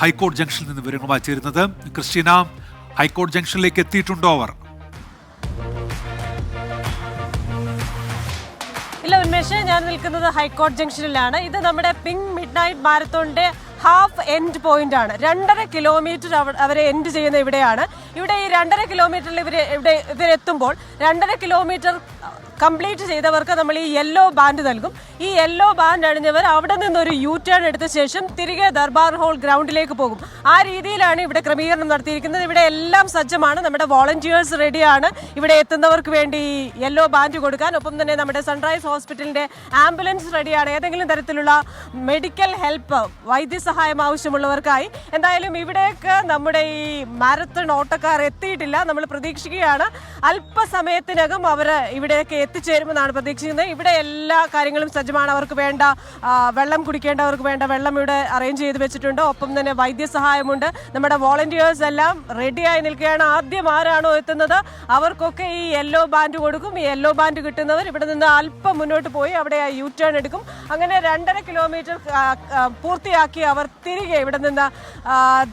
ഹൈക്കോടതി ജംഗ്ഷനിൽ നിന്ന് വിവരങ്ങളുമായി ചേരുന്നത്. ക്രിസ്റ്റീന, ഹൈക്കോടതി ജംഗ്ഷനിലേക്ക് എത്തിയിട്ടുണ്ടോ അവർ? ഇല്ല ഉന്മേഷ്, ഞാൻ നിൽക്കുന്നത് ഹൈക്കോടതി ജംഗ്ഷനിലാണ്. ഇത് നമ്മുടെ പിങ്ക് മിഡ് നൈറ്റ് മാരത്തോണിന്റെ ഹാഫ് എൻഡ് പോയിന്റ് ആണ്. 2.5 കിലോമീറ്റർ അവരെ എൻഡ് ചെയ്യുന്ന ഇവിടെയാണ്. ഇവിടെ ഈ 2.5 കിലോമീറ്ററിൽ ഇവരെത്തുമ്പോൾ 2.5 കിലോമീറ്റർ കംപ്ലീറ്റ് ചെയ്തവർക്ക് നമ്മൾ ഈ യെല്ലോ ബാൻഡ് നൽകും. ഈ യെല്ലോ ബാൻഡ് അണിഞ്ഞവർ അവിടെ നിന്നൊരു യു ടേൺ എടുത്ത ശേഷം തിരികെ ദർബാർ ഹാൾ ഗ്രൗണ്ടിലേക്ക് പോകും. ആ രീതിയിലാണ് ഇവിടെ ക്രമീകരണം നടത്തിയിരിക്കുന്നത്. ഇവിടെ എല്ലാം സജ്ജമാണ്. നമ്മുടെ വോളണ്ടിയേഴ്സ് റെഡിയാണ് ഇവിടെ എത്തുന്നവർക്ക് വേണ്ടി യെല്ലോ ബാൻഡ് കൊടുക്കാൻ. ഒപ്പം തന്നെ നമ്മുടെ സൺറൈസ് ഹോസ്പിറ്റലിന്റെ ആംബുലൻസ് റെഡിയാണ്. ഏതെങ്കിലും തരത്തിലുള്ള മെഡിക്കൽ ഹെൽപ്പ്, വൈദ്യസഹായം ആവശ്യമുള്ളവർക്കായി. എന്തായാലും ഇവിടേക്ക് നമ്മുടെ ഈ മാരത്തൺ ഓട്ടക്കാർ എത്തിയിട്ടില്ല. നമ്മൾ പ്രതീക്ഷിക്കുകയാണ് അല്പസമയത്തിനകം അവർ ഇവിടേക്ക് എത്തിച്ചേരുമെന്നാണ് പ്രതീക്ഷിക്കുന്നത്. ഇവിടെ എല്ലാ കാര്യങ്ങളും സജ്ജമാണ്. അവർക്ക് വേണ്ട വെള്ളം കുടിക്കേണ്ടവർക്ക് വേണ്ട വെള്ളം ഇവിടെ അറേഞ്ച് ചെയ്ത് വെച്ചിട്ടുണ്ട്. ഒപ്പം തന്നെ വൈദ്യസഹായമുണ്ട്. നമ്മുടെ വോളണ്ടിയേഴ്സ് എല്ലാം റെഡിയായി നിൽക്കുകയാണ്. ആദ്യം ആരാണോ എത്തുന്നത് അവർക്കൊക്കെ ഈ യെല്ലോ ബാൻഡ് കൊടുക്കും. ഈ യെല്ലോ ബാൻഡ് കിട്ടുന്നവർ ഇവിടെ നിന്ന് അല്പം മുന്നോട്ട് പോയി അവിടെ യു ടേൺ എടുക്കും. അങ്ങനെ 2.5 കിലോമീറ്റർ പൂർത്തിയാക്കി അവർ തിരികെ ഇവിടെ നിന്ന്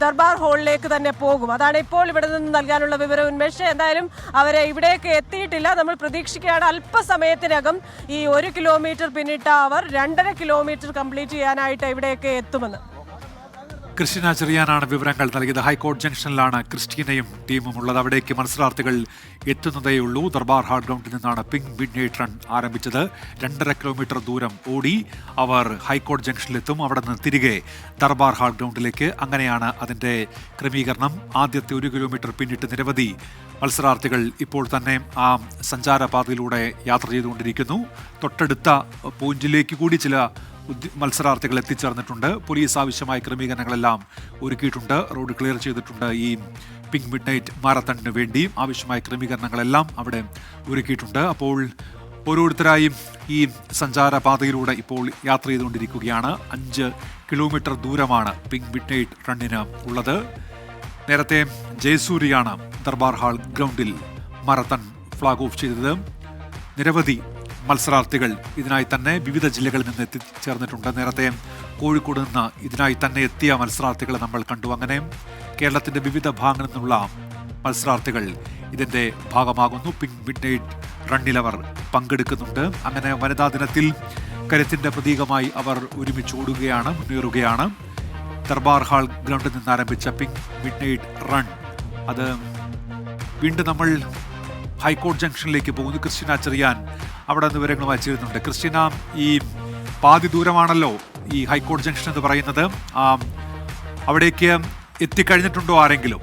ദർബാർ ഹാളിലേക്ക് തന്നെ പോകും. അതാണ് ഇപ്പോൾ ഇവിടെ നിന്ന് നൽകാനുള്ള വിവരം ഉന്മേഷ്. എന്തായാലും അവരെ ഇവിടേക്ക് എത്തിയിട്ടില്ല. നമ്മൾ പ്രതീക്ഷിക്കുകയാണ് അല്പസമയത്തിനകം ഈ 1 കിലോമീറ്റർ പിന്നിട്ട അവർ 2.5 കിലോമീറ്റർ കംപ്ലീറ്റ് ചെയ്യാനായിട്ട് ഇവിടേക്ക് എത്തുമെന്ന്. ക്രിസ്റ്റീന ചെറിയാനാണ് വിവരങ്ങൾ നൽകിയത്. ഹൈക്കോടതി ജംഗ്ഷനിലാണ് ക്രിസ്റ്റീനയും ടീമും ഉള്ളത്. അവിടേക്ക് മത്സരാർത്ഥികൾ എത്തുന്നതേയുള്ളൂ. ദർബാർ ഹാൾ ഗ്രൗണ്ടിൽ നിന്നാണ് പിങ്ക് മിഡ് നൈറ്റ് റൺ ആരംഭിച്ചത്. 2.5 കിലോമീറ്റർ ദൂരം ഓടി അവർ ഹൈക്കോടതി ജംഗ്ഷനിലെത്തും. അവിടെ നിന്ന് തിരികെ ദർബാർ ഹാൾ ഗ്രൗണ്ടിലേക്ക്. അങ്ങനെയാണ് അതിൻ്റെ ക്രമീകരണം. ആദ്യത്തെ 1 കിലോമീറ്റർ പിന്നിട്ട് നിരവധി മത്സരാർത്ഥികൾ ഇപ്പോൾ തന്നെ ആ സഞ്ചാരപാതയിലൂടെ യാത്ര ചെയ്തുകൊണ്ടിരിക്കുന്നു. തൊട്ടടുത്ത പോയിന്റിലേക്ക് കൂടി ചില മത്സരാർത്ഥികൾ എത്തിച്ചേർന്നിട്ടുണ്ട്. പോലീസ് ആവശ്യമായ ക്രമീകരണങ്ങളെല്ലാം ഒരുക്കിയിട്ടുണ്ട്. റോഡ് ക്ലിയർ ചെയ്തിട്ടുണ്ട്. ഈ പിങ്ക് മിഡ് നൈറ്റ് മാരത്തണിന് വേണ്ടി ആവശ്യമായ ക്രമീകരണങ്ങളെല്ലാം അവിടെ ഒരുക്കിയിട്ടുണ്ട്. അപ്പോൾ ഓരോരുത്തരായും ഈ സഞ്ചാരപാതയിലൂടെ ഇപ്പോൾ യാത്ര ചെയ്തുകൊണ്ടിരിക്കുകയാണ്. 5 കിലോമീറ്റർ ദൂരമാണ് പിങ്ക് മിഡ് നൈറ്റ് റണ്ണിന് ഉള്ളത്. നേരത്തെ ജയസൂര്യയാണ് ദർബാർ ഹാൾ ഗ്രൗണ്ടിൽ മാരത്തൺ ഫ്ലാഗ് ഓഫ് ചെയ്തത്. നിരവധി മത്സരാർത്ഥികൾ ഇതിനായി തന്നെ വിവിധ ജില്ലകളിൽ നിന്ന് എത്തിച്ചേർന്നിട്ടുണ്ട്. നേരത്തെ കോഴിക്കോട് നിന്ന് ഇതിനായി തന്നെ എത്തിയ മത്സരാർത്ഥികളെ നമ്മൾ കണ്ടു. അങ്ങനെ കേരളത്തിന്റെ വിവിധ ഭാഗങ്ങളിൽ നിന്നുള്ള മത്സരാർത്ഥികൾ ഇതിന്റെ ഭാഗമാകുന്നു. പിങ്ക് മിഡ് നൈറ്റ് റണ്ണിൽ അവർ പങ്കെടുക്കുന്നുണ്ട്. അങ്ങനെ വനിതാ ദിനത്തിൽ കരുത്തിന്റെ പ്രതീകമായി അവർ ഒരുമിച്ച് ഓടുകയാണ്, മുന്നേറുകയാണ്. ദർബാർ ഹാൾ ഗ്രൗണ്ടിൽ നിന്ന് ആരംഭിച്ച പിങ്ക് മിഡ് നൈറ്റ് റൺ അത് വീണ്ടും നമ്മൾ ഹൈക്കോടതി ജംഗ്ഷനിലേക്ക് പോകുന്നു. ക്രിസ്റ്റീന ചെറിയാൻ അവിടെ നിന്ന് വിവരങ്ങളുമായി ചേരുന്നുണ്ട്. ക്രിസ്റ്റീന, ഈ പാതി ദൂരമാണല്ലോ ഈ ഹൈക്കോടതി ജംഗ്ഷൻ എന്ന് പറയുന്നത്. അവിടേക്ക് എത്തിക്കഴിഞ്ഞിട്ടുണ്ടോ ആരെങ്കിലും?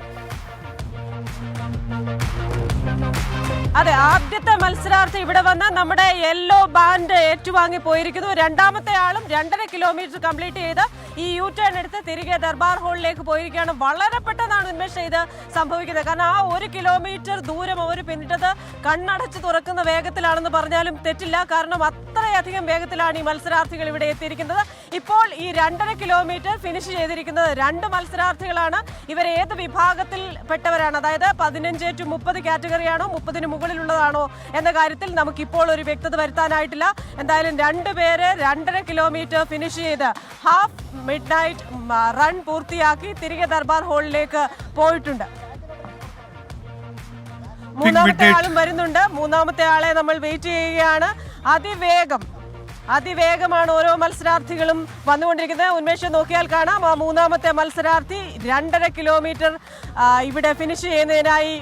അതെ, ആദ്യത്തെ മത്സരാർത്ഥി ഇവിടെ വന്ന് നമ്മുടെ യെല്ലോ ബാൻഡ് ഏറ്റുവാങ്ങി പോയിരിക്കുന്നു. രണ്ടാമത്തെ ആളും 2.5 കിലോമീറ്റർ കംപ്ലീറ്റ് ചെയ്ത് ഈ യു ടേൺ എടുത്ത് തിരികെ ദർബാർ ഹാളിലേക്ക് പോയിരിക്കുകയാണ്. വളരെ പെട്ടെന്നാണ് ഉന്മേഷ് ഇത് സംഭവിക്കുന്നത്. കാരണം ആ 1 കിലോമീറ്റർ ദൂരം അവർ പിന്നിട്ടത് കണ്ണടച്ച് തുറക്കുന്ന വേഗത്തിലാണെന്ന് പറഞ്ഞാലും തെറ്റില്ല. കാരണം അത്രയധികം വേഗത്തിലാണ് ഈ മത്സരാർത്ഥികൾ ഇവിടെ എത്തിയിരിക്കുന്നത്. ഇപ്പോൾ ഈ 2.5 കിലോമീറ്റർ ഫിനിഷ് ചെയ്തിരിക്കുന്നത് 2 മത്സരാർത്ഥികളാണ്. ഇവർ ഏത് വിഭാഗത്തിൽ പെട്ടവരാണ്, അതായത് 15 to 30 കാറ്റഗറിയാണോ 30-ന് മുകളിലുള്ളതാണോ എന്ന കാര്യത്തിൽ നമുക്കിപ്പോൾ ഒരു വ്യക്തത വരുത്താനായിട്ടില്ല. എന്തായാലും 2 പേര് 2.5 കിലോമീറ്റർ ഫിനിഷ് ചെയ്ത് ഹാഫ് മിഡ് നൈറ്റ് റൺ പൂർത്തിയാക്കി തിരികെ ദർബാർ ഹാളിലേക്ക് പോയിട്ടുണ്ട്. മൂന്നാമത്തെ ആളും വരുന്നുണ്ട്. മൂന്നാമത്തെ ആളെ നമ്മൾ വെയിറ്റ് ചെയ്യുകയാണ്. അതിവേഗമാണ് ഓരോ മത്സരാർത്ഥികളും വന്നുകൊണ്ടിരിക്കുന്നത്. ഉന്മേഷം നോക്കിയാൽ കാണാം ആ മൂന്നാമത്തെ മത്സരാർത്ഥി 2.5 കിലോമീറ്റർ ഇവിടെ ഫിനിഷ് ചെയ്യുന്നതിനായി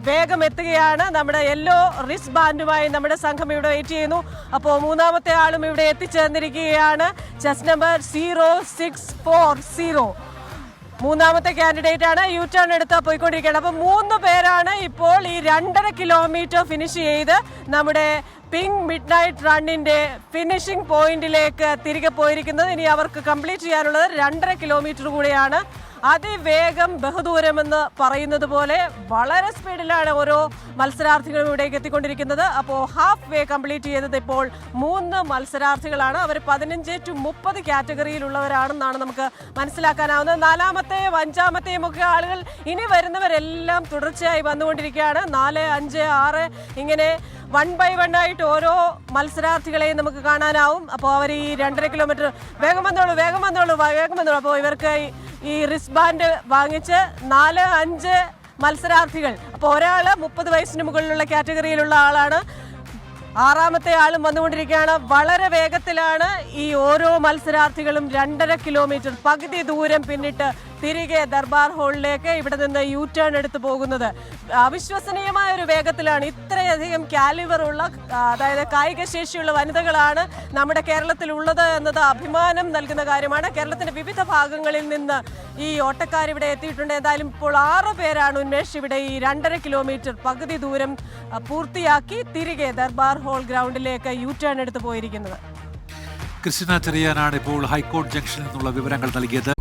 വേഗം എത്തുകയാണ്. നമ്മുടെ യെല്ലോ റിസ്റ്റ് ബാൻഡുമായി നമ്മുടെ സംഘം ഇവിടെ വെയിറ്റ് ചെയ്യുന്നു. അപ്പോൾ മൂന്നാമത്തെ ആളും ഇവിടെ എത്തിച്ചേർന്നിരിക്കുകയാണ്. ചെസ് നമ്പർ 0640 മൂന്നാമത്തെ കാൻഡിഡേറ്റ് ആണ്. യു ടേൺ എടുത്ത് പോയിക്കൊണ്ടിരിക്കുകയാണ്. അപ്പോൾ 3 പേരാണ് ഇപ്പോൾ ഈ 2.5 കിലോമീറ്റർ ഫിനിഷ് ചെയ്ത് നമ്മുടെ പിങ്ക് മിഡ് നൈറ്റ് റണ്ണിന്റെ ഫിനിഷിംഗ് പോയിന്റിലേക്ക് തിരികെ പോയിരിക്കുന്നത്. ഇനി അവർക്ക് കംപ്ലീറ്റ് ചെയ്യാനുള്ളത് 2.5 കിലോമീറ്റർ കൂടെയാണ്. അതിവേഗം ബഹുദൂരം എന്ന് പറയുന്നത് പോലെ വളരെ സ്പീഡിലാണ് ഓരോ മത്സരാർത്ഥികളും ഇവിടേക്ക് എത്തിക്കൊണ്ടിരിക്കുന്നത്. അപ്പോൾ ഹാഫ് വേ കംപ്ലീറ്റ് ചെയ്തത് ഇപ്പോൾ 3 മത്സരാർത്ഥികളാണ്. അവർ 15 to 30 കാറ്റഗറിയിലുള്ളവരാണെന്നാണ് നമുക്ക് മനസ്സിലാക്കാനാവുന്നത്. 4ാമത്തെയും 5ാമത്തെയും ഒക്കെ ആളുകൾ ഇനി വരുന്നവരെല്ലാം തുടർച്ചയായി വന്നുകൊണ്ടിരിക്കുകയാണ്. 4, 5, 6 ഇങ്ങനെ 1 by 1 ആയിട്ട് ഓരോ മത്സരാർത്ഥികളെയും നമുക്ക് കാണാനാവും. അപ്പോൾ അവർ ഈ 2.5 കിലോമീറ്റർ വേഗം വന്നോളൂ. അപ്പോൾ ഇവർക്ക് ഈ റിസ്റ്റ് ബാൻഡ് വാങ്ങിച്ച് 4, 5 മത്സരാർത്ഥികൾ. അപ്പോൾ ഒരാൾ 30 വയസ്സിന് മുകളിലുള്ള കാറ്റഗറിയിലുള്ള ആളാണ്. 6ാമത്തെ ആളും വന്നുകൊണ്ടിരിക്കുകയാണ്. വളരെ വേഗത്തിലാണ് ഈ ഓരോ മത്സരാർത്ഥികളും 2.5 കിലോമീറ്റർ പകുതി ദൂരം പിന്നിട്ട് തിരികെ ദർബാർ ഹാളിലേക്ക് ഇവിടെ നിന്ന് യു ടേൺ എടുത്ത് പോകുന്നത്. അവിശ്വസനീയമായ ഒരു വേഗത്തിലാണ്. ഇത്രയധികം കാലിബർ ഉള്ള, അതായത് കായിക ശേഷിയുള്ള വനിതകളാണ് നമ്മുടെ കേരളത്തിലുള്ളത് എന്നത് അഭിമാനം നൽകുന്ന കാര്യമാണ്. കേരളത്തിന്റെ വിവിധ ഭാഗങ്ങളിൽ നിന്ന് ഈ ഓട്ടക്കാരിവിടെ എത്തിയിട്ടുണ്ട്. എന്തായാലും ഇപ്പോൾ 6 പേരാണ് ഉന്മേഷ് ഇവിടെ ഈ 2.5 കിലോമീറ്റർ പകുതി ദൂരം പൂർത്തിയാക്കി തിരികെ ദർബാർ ഹാൾ ഗ്രൗണ്ടിലേക്ക് യു ടേൺ എടുത്ത് പോയിരിക്കുന്നത്. ക്രിസ്റ്റീന ചെറിയാനാണ് ഇപ്പോൾ ഹൈക്കോടതി ജംഗ്ഷനിൽ നിന്നുള്ള വിവരങ്ങൾ നൽകിയത്.